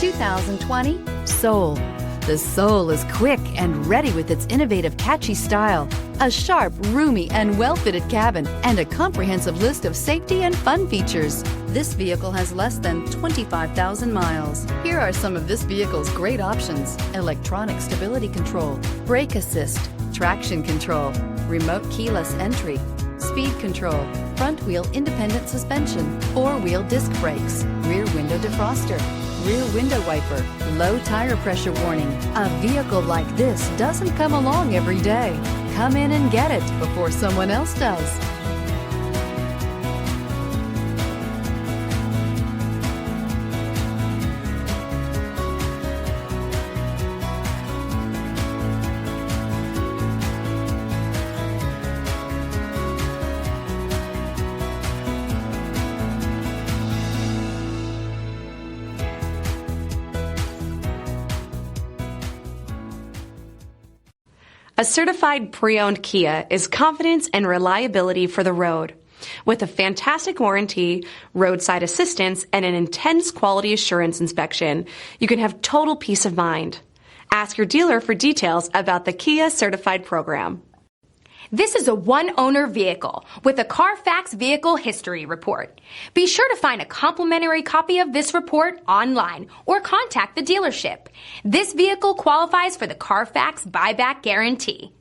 2020 Soul. The Soul is quick and ready with its innovative, catchy style, a sharp, roomy, and well-fitted cabin, and a comprehensive list of safety and fun features. This vehicle has less than 25,000 miles. Here are some of this vehicle's great options: electronic stability control, brake assist, traction control, remote keyless entry, speed control, front wheel independent suspension, four-wheel disc brakes, rear window defroster, rear window wiper, low tire pressure warning. A vehicle like this doesn't come along every day. Come in and get it before someone else does. A certified pre-owned Kia is confidence and reliability for the road. With a fantastic warranty, roadside assistance, and an intense quality assurance inspection, you can have total peace of mind. Ask your dealer for details about the Kia Certified program. This is a one-owner vehicle with a Carfax Vehicle History Report. Be sure to find a complimentary copy of this report online or contact the dealership. This vehicle qualifies for the Carfax Buyback Guarantee.